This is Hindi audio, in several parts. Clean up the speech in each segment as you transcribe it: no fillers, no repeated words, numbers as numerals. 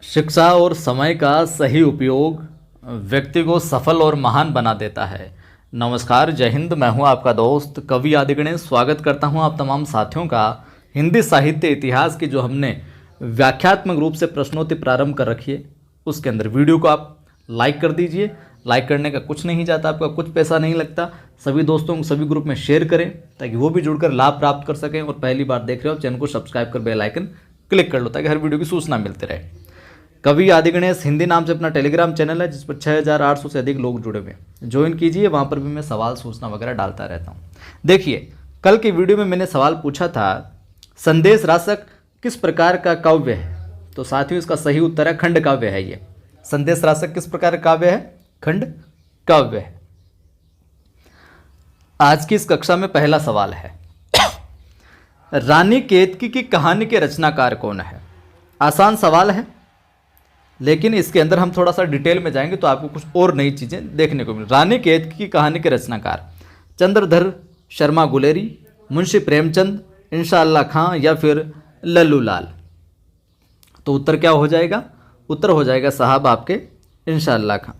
शिक्षा और समय का सही उपयोग व्यक्ति को सफल और महान बना देता है। नमस्कार, जय हिंद। मैं हूं आपका दोस्त कवि आदिगणेश। स्वागत करता हूं आप तमाम साथियों का हिंदी साहित्य इतिहास की जो हमने व्याख्यात्मक रूप से प्रश्नोत्तरी प्रारंभ कर रखी है उसके अंदर। वीडियो को आप लाइक कर दीजिए। लाइक करने का कुछ नहीं जाता, आपका कुछ पैसा नहीं लगता। सभी दोस्तों को सभी ग्रुप में शेयर करें ताकि वो भी जुड़कर लाभ प्राप्त कर सकें। और पहली बार देख रहे हो चैनल को सब्सक्राइब कर बेल आइकन क्लिक कर लो ताकि हर वीडियो की सूचना मिलती रहे। कवि आदिगणेश हिंदी नाम से अपना टेलीग्राम चैनल है जिस पर 6800 से अधिक लोग जुड़े हुए हैं। ज्वाइन कीजिए, वहाँ पर भी मैं सवाल सूचना वगैरह डालता रहता हूँ। देखिए, कल की वीडियो में मैंने सवाल पूछा था संदेश राशक किस प्रकार का काव्य है। तो साथियों इसका सही उत्तर है खंड काव्य है। ये संदेश राशक किस प्रकार का काव्य है? खंड काव्य है। आज की इस कक्षा में पहला सवाल है, रानी केतकी की कहानी के रचनाकार कौन है? आसान सवाल है, लेकिन इसके अंदर हम थोड़ा सा डिटेल में जाएंगे तो आपको कुछ और नई चीजें देखने को मिल। रानी केतकी की कहानी के रचनाकार चंद्रधर शर्मा गुलेरी, मुंशी प्रेमचंद, इंशाअल्लाह खां या फिर लल्लू लाल। तो उत्तर क्या हो जाएगा? उत्तर हो जाएगा साहब आपके इंशाअल्लाह खां।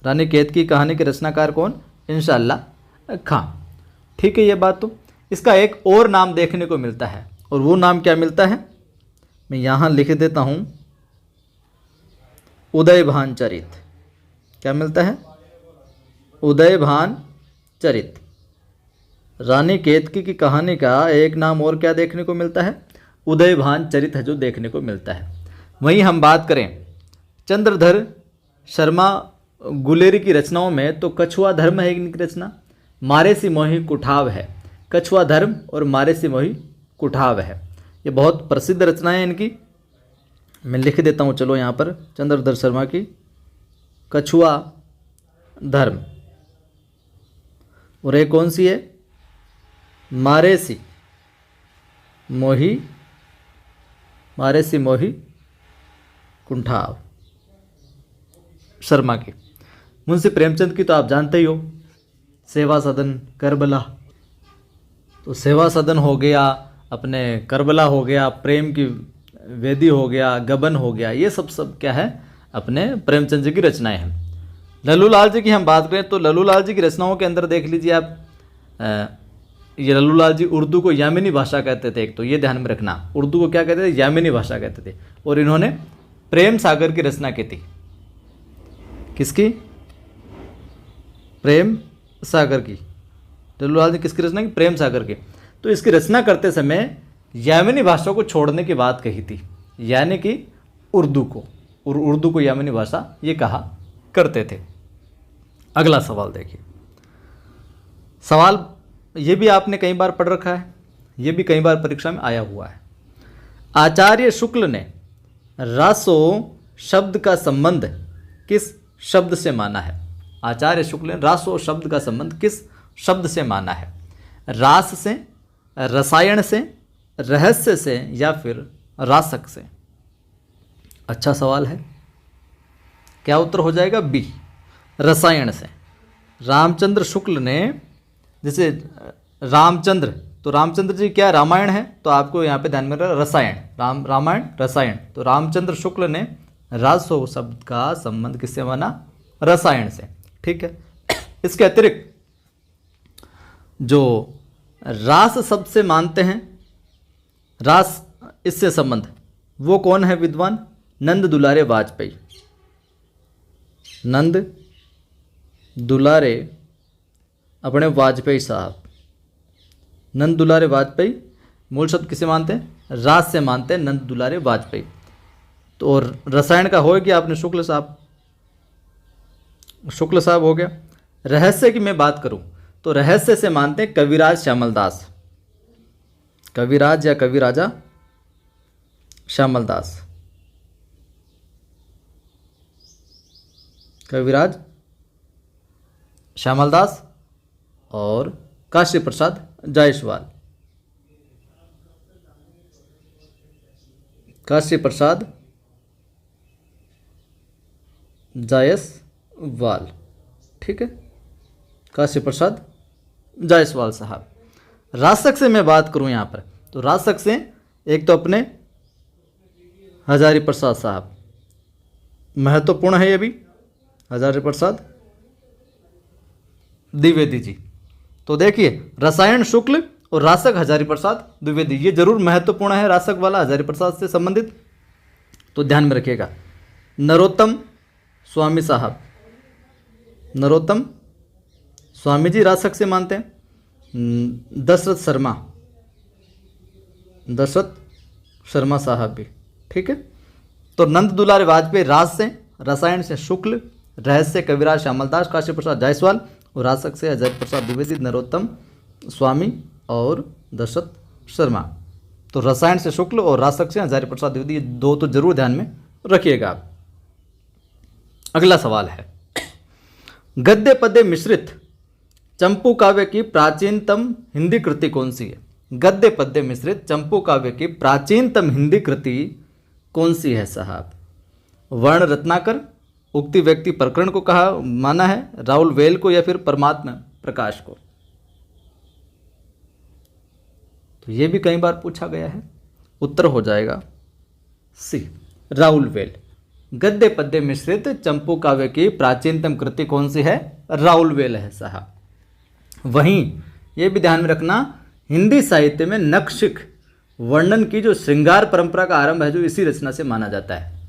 रानी केतकी की कहानी के रचनाकार कौन? इंशाअल्लाह खां। ठीक है, ये बात। तो इसका एक और नाम देखने को मिलता है, और वो नाम क्या मिलता है मैं यहाँ लिख देता हूँ, उदयभान चरित। क्या मिलता है? उदयभान चरित। रानी केतकी की कहानी का एक नाम और क्या देखने को मिलता है? उदयभान चरित है जो देखने को मिलता है। वहीं हम बात करें चंद्रधर शर्मा गुलेरी की रचनाओं में तो कछुआ धर्म है इनकी रचना, मारे सी मोही कुठाव है। कछुआ धर्म और मारे सी मोही कुठाव है, ये बहुत प्रसिद्ध रचनाएं हैं इनकी। मैं लिख देता हूँ, चलो यहाँ पर चंद्रधर शर्मा की कछुआ धर्म, और एक कौन सी है? मारे सी मोही कुंठाव शर्मा की। मुंशी प्रेमचंद की तो आप जानते ही हो, सेवा सदन करबला। तो सेवा सदन हो गया, अपने करबला हो गया, प्रेम की वेदी हो गया, गबन हो गया, ये सब क्या है? अपने प्रेमचंद जी की रचनाएं हैं। लल्लू लाल जी की हम बात करें तो लल्लू लाल जी की रचनाओं के अंदर देख लीजिए आप, ये लल्लू लाल जी उर्दू को यामिनी भाषा कहते थे। एक तो ये ध्यान में रखना, उर्दू को क्या कहते थे? यामिनी भाषा कहते थे। और इन्होंने प्रेम सागर की रचना की थी। किसकी? प्रेम सागर की। लल्लू लाल जी किसकी रचना की? प्रेम सागर की। तो इसकी रचना करते समय यामिनी भाषा को छोड़ने की बात कही थी, यानी कि उर्दू को, और उर्दू को यामिनी भाषा ये कहा करते थे। अगला सवाल देखिए। सवाल ये भी आपने कई बार पढ़ रखा है, ये भी कई बार परीक्षा में आया हुआ है। आचार्य शुक्ल ने रासो शब्द का संबंध किस शब्द से माना है? आचार्य शुक्ल ने रासो शब्द का संबंध किस शब्द से माना है? रास से, रसायन से, रहस्य से या फिर रासक से? अच्छा सवाल है। क्या उत्तर हो जाएगा? बी, रसायन से। रामचंद्र शुक्ल ने, जैसे रामचंद्र, तो रामचंद्र जी क्या रामायण है, तो आपको यहाँ पे ध्यान में रखना रसायन, रामायण रसायन। तो रामचंद्र शुक्ल ने रासो शब्द का संबंध किससे माना? रसायन से। ठीक है। इसके अतिरिक्त जो रास शब्द से मानते हैं, रास इससे संबंध, वो कौन है विद्वान? नंद दुलारे वाजपेयी। नंद दुलारे अपने वाजपेयी साहब, नंद दुलारे वाजपेयी मूल शब्द किसे मानते हैं? रास से मानते हैं, नंद दुलारे वाजपेयी। तो और रसायन का हो गया आपने शुक्ल साहब हो गया। रहस्य की मैं बात करूं तो रहस्य से मानते हैं कविराज श्यामलदास, कविराज या कविराजा श्यामलदास, कविराज श्यामलदास और काशी प्रसाद जायसवाल, काशी प्रसाद जायसवाल। ठीक है, काशी प्रसाद जायसवाल साहब। रासक से मैं बात करूं यहाँ पर, तो रासक से एक तो अपने हजारी प्रसाद साहब, महत्वपूर्ण है ये भी, हजारी प्रसाद द्विवेदी जी। तो देखिए रसायन शुक्ल और रासक हजारी प्रसाद द्विवेदी, ये जरूर महत्वपूर्ण है, रासक वाला हजारी प्रसाद से संबंधित, तो ध्यान में रखिएगा। नरोत्तम स्वामी साहब, नरोत्तम स्वामी जी रासक से मानते हैं। दशरथ शर्मा, दशरथ शर्मा साहब भी, ठीक है। तो नंद दुलारे वाजपेयी रास से, रसायन से शुक्ल, रहस्य कविराज श्यामलदास, काशी प्रसाद जायसवाल, और रासक से हजारी प्रसाद द्विवेदी, नरोत्तम स्वामी और दशरथ शर्मा। तो रसायन से शुक्ल और रासक से हजारी प्रसाद द्विवेदी, ये दो तो जरूर ध्यान में रखिएगा आप। अगला सवाल है, गद्य पद्य मिश्रित चंपू काव्य की प्राचीनतम हिंदी कृति कौन सी है? गद्य पद्य मिश्रित चंपू काव्य की प्राचीनतम हिंदी कृति कौन सी है साहब? वर्ण रत्नाकर, उक्ति व्यक्ति प्रकरण को कहा माना है, राहुल वेल को, या फिर परमात्मा प्रकाश को? तो ये भी कई बार पूछा गया है, उत्तर हो जाएगा सी, राहुल वेल। गद्य पद्य मिश्रित चंपू काव्य की प्राचीनतम कृति कौन सी है? राहुल वेल है साहब। वहीं ये भी ध्यान में रखना, हिंदी साहित्य में नखशिख वर्णन की जो श्रृंगार परंपरा का आरंभ है, जो इसी रचना से माना जाता है,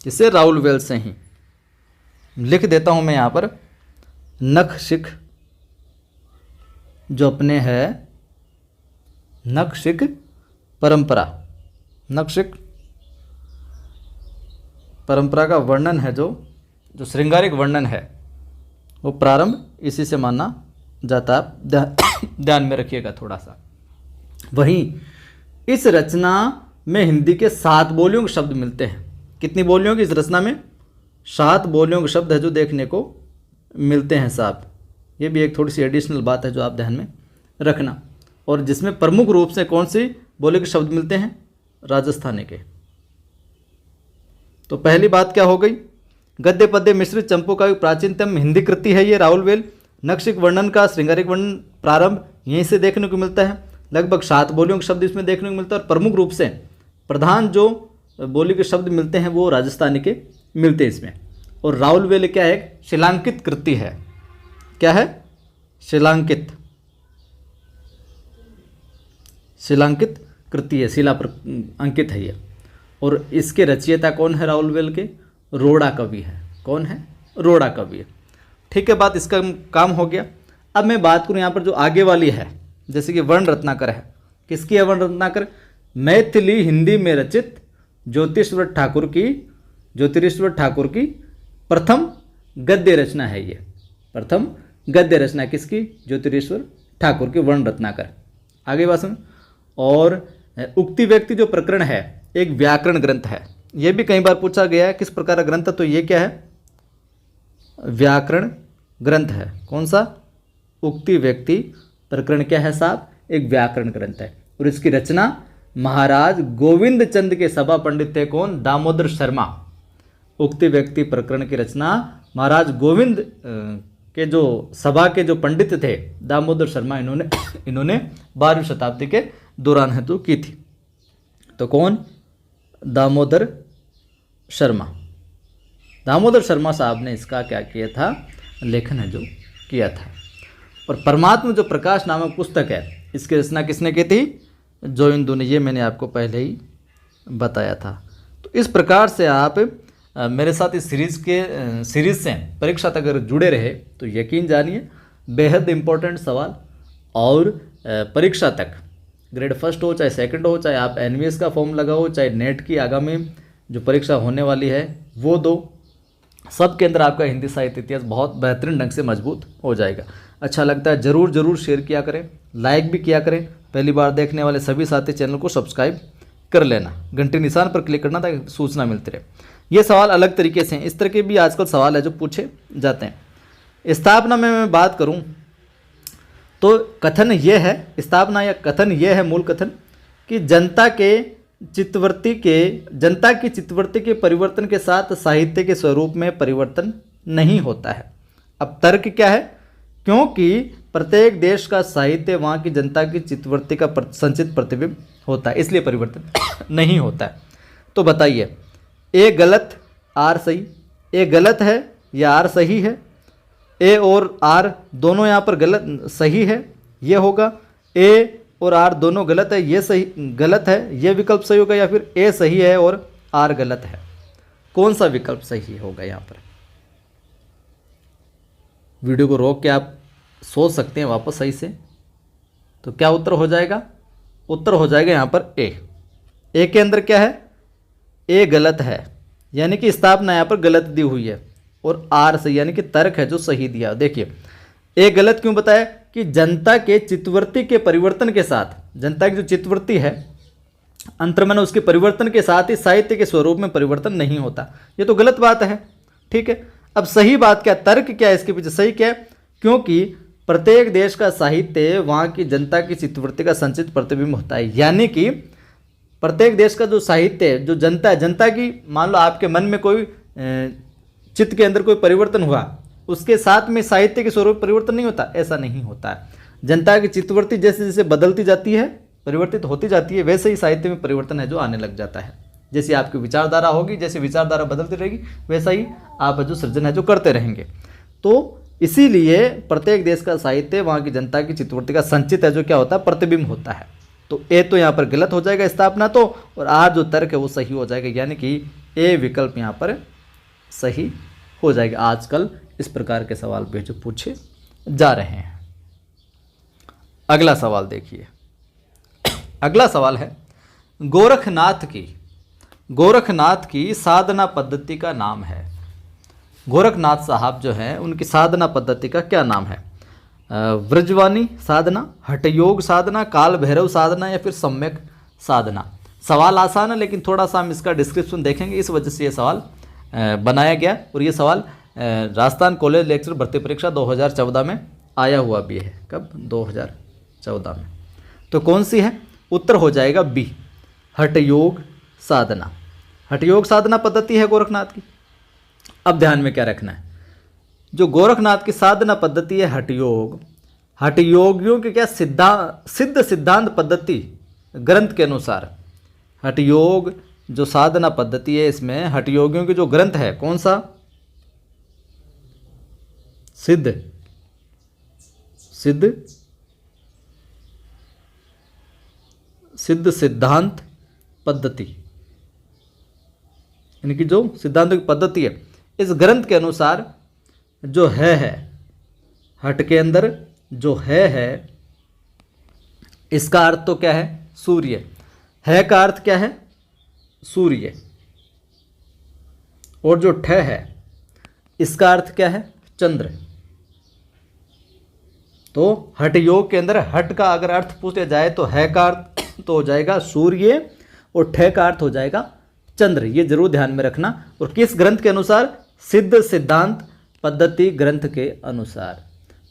इसे राहुल वेल से ही। लिख देता हूं मैं यहां पर, नखशिख जो अपने है नखशिख परंपरा, नखशिख परंपरा का वर्णन है, जो श्रृंगारिक वर्णन है, वो प्रारंभ इसी से माना जाता है। आप ध्यान में रखिएगा थोड़ा सा। वहीं इस रचना में हिंदी के 7 बोलियों के शब्द मिलते हैं। कितनी बोलियों की इस रचना में? 7 बोलियों के शब्द है जो देखने को मिलते हैं साहब। ये भी एक थोड़ी सी एडिशनल बात है जो आप ध्यान में रखना। और जिसमें प्रमुख रूप से कौन सी बोली के शब्द मिलते हैं? राजस्थानी के। तो पहली बात क्या हो गई? गद्य पद्य मिश्रित चंपू का प्राचीनतम हिंदी कृति है ये राहुल वेल। नखशिख वर्णन का श्रृंगारिक वर्णन प्रारंभ यहीं से देखने को मिलता है। लगभग 7 बोलियों के शब्द इसमें देखने को मिलता है, और प्रमुख रूप से प्रधान जो बोली के शब्द मिलते हैं वो राजस्थानी के मिलते हैं इसमें। और राहुल वेल क्या है? शिलांकित कृति है। क्या है? शिलांकित, शिलांकित कृति है, शिला पर अंकित है ये। और इसके रचयिता कौन है राहुल वेल के? रोड़ा कवि है। कौन है? रोड़ा कवि है। ठीक है, बात इसका काम हो गया। अब मैं बात करूं यहाँ पर जो आगे वाली है, जैसे कि वर्ण रत्नाकर है। किसकी है वर्ण रत्नाकर? मैथिली हिंदी में रचित ज्योतिरीश्वर ठाकुर की प्रथम गद्य रचना है ये। प्रथम गद्य रचना किसकी? ज्योतिरीश्वर ठाकुर की, वर्ण रत्नाकर। आगे बात सुन। और उक्ति व्यक्ति जो प्रकरण है एक व्याकरण ग्रंथ है। यह भी कई बार पूछा गया है किस प्रकार का ग्रंथ है, तो ये क्या है? व्याकरण ग्रंथ है। कौन सा? उक्ति व्यक्ति प्रकरण क्या है साहब? एक व्याकरण ग्रंथ है। और इसकी रचना महाराज गोविंद चंद के सभा पंडित थे। कौन? दामोदर शर्मा। उक्ति व्यक्ति प्रकरण की रचना महाराज गोविंद के जो सभा के जो पंडित थे दामोदर शर्मा, इन्होंने 12वीं शताब्दी के दौरान हेतु की थी। तो कौन? दामोदर शर्मा। दामोदर शर्मा साहब ने इसका क्या किया था? लेखन है जो किया था। और परमात्मा जो प्रकाश नामक पुस्तक है, इसकी रचना किसने की थी? जोइंदू ने। ये मैंने आपको पहले ही बताया था। तो इस प्रकार से आप मेरे साथ इस सीरीज से परीक्षा तक अगर जुड़े रहे तो यकीन जानिए बेहद इम्पोर्टेंट सवाल, और परीक्षा तक ग्रेड फर्स्ट हो चाहे सेकंड हो, चाहे आप एनवीएस का फॉर्म लगाओ, चाहे नेट की आगामी जो परीक्षा होने वाली है वो दो, सब के अंदर आपका हिंदी साहित्य इतिहास बहुत बेहतरीन ढंग से मजबूत हो जाएगा। अच्छा लगता है ज़रूर शेयर किया करें, लाइक भी किया करें। पहली बार देखने वाले सभी साथी चैनल को सब्सक्राइब कर लेना, घंटे निशान पर क्लिक करना ताकि सूचना मिलती रहे। ये सवाल अलग तरीके से हैं, इस तरह के भी आजकल सवाल है जो पूछे जाते हैं। स्थापना में मैं बात करूं तो कथन ये है, स्थापना या कथन ये है मूल कथन कि जनता की चित्तवृत्ति के परिवर्तन के साथ साहित्य के स्वरूप में परिवर्तन नहीं होता है। अब तर्क क्या है? क्योंकि प्रत्येक देश का साहित्य वहाँ की जनता की चित्तवृत्ति का संचित प्रतिबिंब होता है, इसलिए परिवर्तन नहीं होता है। तो बताइए, ए गलत आर सही, ए गलत है या आर सही है, ए और आर दोनों यहाँ पर गलत सही है, ये होगा। ए और आर दोनों गलत है, ये सही गलत है, ये विकल्प सही होगा, या फिर ए सही है और आर गलत है। कौन सा विकल्प सही होगा यहाँ पर? वीडियो को रोक के आप सोच सकते हैं वापस सही से। तो क्या उत्तर हो जाएगा? उत्तर हो जाएगा यहाँ पर ए। ए के अंदर क्या है? ए गलत है, यानी कि स्थापना यहाँ पर गलत दी हुई है, और आर सही, यानी कि तर्क है जो सही दिया। देखिए ए गलत क्यों बताया? कि जनता के चित्तवृत्ति के परिवर्तन के साथ, जनता की जो चित्तवृत्ति है अंतर्मन, उसके परिवर्तन के साथ ही साहित्य के स्वरूप में परिवर्तन नहीं होता। ये तो गलत बात है, ठीक है। अब सही बात क्या, तर्क क्या है इसके पीछे? सही क्या है? क्योंकि प्रत्येक देश का साहित्य वहाँ की जनता की चित्तवृत्ति का संचित प्रतिबिंब होता है, यानी कि प्रत्येक देश का जो साहित्य, जो जनता है, जनता की, मान लो आपके मन में कोई चित्त के अंदर कोई परिवर्तन हुआ, उसके साथ में साहित्य के स्वरूप परिवर्तन नहीं होता, ऐसा नहीं होता है। जनता की चित्तवृत्ति जैसे जैसे बदलती जाती है, परिवर्तित होती जाती है, वैसे ही साहित्य में परिवर्तन है जो आने लग जाता है। जैसे आपकी विचारधारा होगी, जैसे विचारधारा बदलती रहेगी, वैसा ही आप जो सृजन है जो करते रहेंगे। तो इसीलिए प्रत्येक देश का साहित्य वहाँ की जनता की चित्तवृत्ति का संचित है जो क्या होता है? प्रतिबिंब होता है। तो ए तो यहाँ पर गलत हो जाएगा स्थापना तो, और आर जो तर्क है वो सही हो जाएगा, यानी कि ए विकल्प यहाँ पर सही हो जाएगा। आजकल इस प्रकार के सवाल भी जो पूछे जा रहे हैं। अगला सवाल देखिए। अगला सवाल है गोरखनाथ की साधना पद्धति का नाम है। गोरखनाथ साहब जो हैं उनकी साधना पद्धति का क्या नाम है? व्रजवाणी साधना, हठयोग साधना, काल भैरव साधना, या फिर सम्यक साधना। सवाल आसान है, लेकिन थोड़ा सा हम इसका डिस्क्रिप्शन देखेंगे, इस वजह से ये सवाल बनाया गया। और ये सवाल राजस्थान कॉलेज लेक्चर भर्ती परीक्षा 2014 में आया हुआ भी है। कब? 2014 में। तो कौन सी है? उत्तर हो जाएगा बी, हठयोग साधना। हठयोग साधना पद्धति है गोरखनाथ की। अब ध्यान में क्या रखना है, जो गोरखनाथ की साधना पद्धति है हठयोग, हठयोगियों के क्या सिद्ध सिद्धांत पद्धति ग्रंथ के अनुसार, हठयोग जो साधना पद्धति है इसमें हठयोगियों के जो ग्रंथ है, कौन सा? सिद्ध सिद्धांत पद्धति, यानी कि जो सिद्धांत की पद्धति है, इस ग्रंथ के अनुसार जो है हट के अंदर जो है, इसका अर्थ तो क्या है? सूर्य। है का अर्थ क्या है? सूर्य। और जो ठ है इसका अर्थ क्या है? चंद्र। तो हठ योग के अंदर हट का अगर अर्थ पूछा जाए तो है का अर्थ तो हो जाएगा सूर्य, और ठ का अर्थ हो जाएगा चंद्र। ये जरूर ध्यान में रखना। और किस ग्रंथ के अनुसार? सिद्ध सिद्धांत पद्धति ग्रंथ के अनुसार।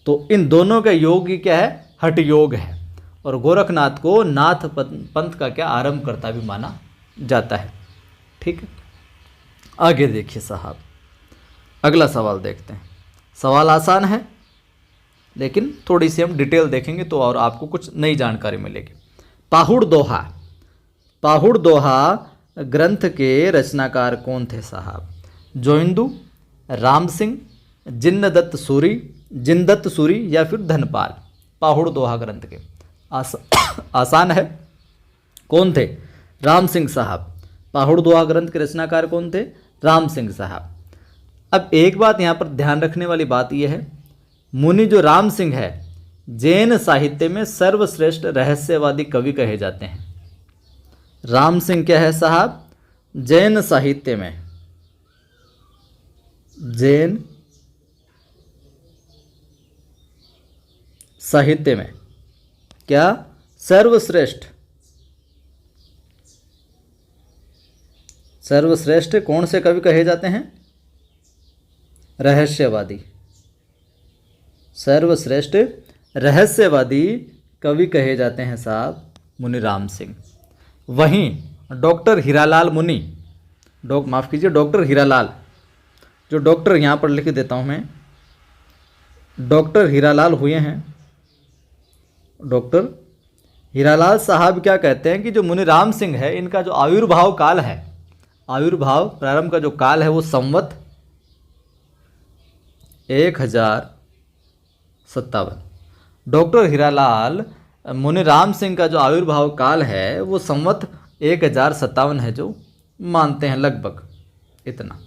तो इन दोनों का योग ही क्या है? हठ योग है। और गोरखनाथ को नाथ पंथ का क्या आरंभ करता भी माना जाता है। ठीक है, आगे देखिए साहब, अगला सवाल देखते हैं। सवाल आसान है, लेकिन थोड़ी सी हम डिटेल देखेंगे तो और आपको कुछ नई जानकारी मिलेगी। पाहुड़ दोहा ग्रंथ के रचनाकार कौन थे साहब? जोइंदू, राम सिंह, जिनदत्त सूरी या फिर धनपाल। पाहुड़ दोहा ग्रंथ के आसान है, कौन थे? राम सिंह साहब। पाहुड़ दोहा ग्रंथ के रचनाकार कौन थे? राम सिंह साहब। अब एक बात यहाँ पर ध्यान रखने वाली बात यह है, मुनि जो राम सिंह है जैन साहित्य में सर्वश्रेष्ठ रहस्यवादी कवि कहे जाते हैं। राम सिंह क्या है साहब? जैन साहित्य में, जैन साहित्य में क्या सर्वश्रेष्ठ कौन से कवि कहे जाते हैं? रहस्यवादी। सर्वश्रेष्ठ रहस्यवादी कवि कहे जाते हैं साहब मुनि राम सिंह। वहीं डॉक्टर हीरालाल मुनि, माफ़ कीजिए डॉक्टर हीरालाल, जो डॉक्टर यहाँ पर लिख देता हूँ मैं, डॉक्टर हीरालाल हुए हैं। डॉक्टर हीरालाल साहब क्या कहते हैं कि जो मुनि राम सिंह है इनका जो आविर्भाव काल है आविर्भाव प्रारंभ का जो काल है वो संवत 1057। डॉक्टर हीरालाल मुनिराम सिंह का जो आविर्भाव काल है वो संवत 1057 है, जो मानते हैं लगभग इतना।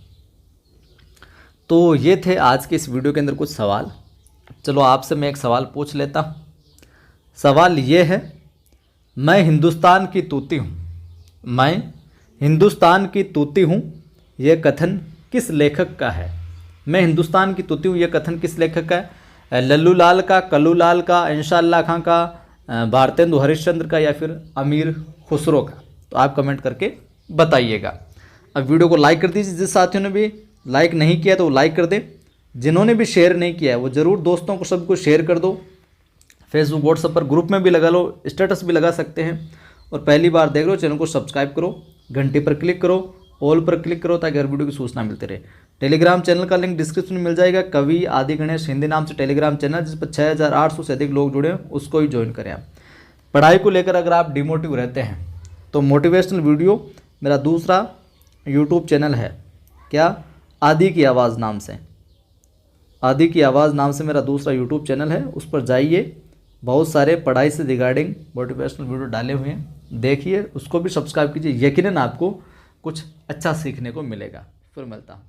तो ये थे आज के इस वीडियो के अंदर कुछ सवाल। चलो आपसे मैं एक सवाल पूछ लेता हूँ। सवाल ये है, मैं हिंदुस्तान की तूती हूँ, मैं हिंदुस्तान की तूती हूँ, यह कथन किस लेखक का है? मैं हिंदुस्तान की तूती हूँ, यह कथन किस लेखक का है? लल्लू लाल का, कल्लू लाल का, इंशाअल्लाह खां का, भारतेंदु हरिश्चंद्र का, या फिर अमीर खुसरो का? तो आप कमेंट करके बताइएगा। अब वीडियो को लाइक कर दीजिए, जिस साथियों ने भी लाइक नहीं किया तो वो लाइक कर दें, जिन्होंने भी शेयर नहीं किया है वो ज़रूर दोस्तों को सबको शेयर कर दो। फेसबुक व्हाट्सएप पर ग्रुप में भी लगा लो, स्टेटस भी लगा सकते हैं। और पहली बार देख रहे हो चैनल को सब्सक्राइब करो, घंटी पर क्लिक करो, ऑल पर क्लिक करो, ताकि हर वीडियो की सूचना मिलती रहे। टेलीग्राम चैनल का लिंक डिस्क्रिप्शन में मिल जाएगा, कवि आदि गणेश हिंदी नाम से टेलीग्राम चैनल, जिस पर 6800 से अधिक लोग जुड़े हैं, उसको ही ज्वाइन करें आप। पढ़ाई को लेकर अगर आप डिमोटिव रहते हैं तो मोटिवेशनल वीडियो मेरा दूसरा यूट्यूब चैनल है, क्या? आदि की आवाज़ नाम से, आदि की आवाज़ नाम से मेरा दूसरा यूट्यूब चैनल है, उस पर जाइए। बहुत सारे पढ़ाई से रिगार्डिंग मोटिवेशनल वीडियो डाले हुए हैं, देखिए, उसको भी सब्सक्राइब कीजिए। यकीनन आपको कुछ अच्छा सीखने को मिलेगा। फिर मिलता हूँ।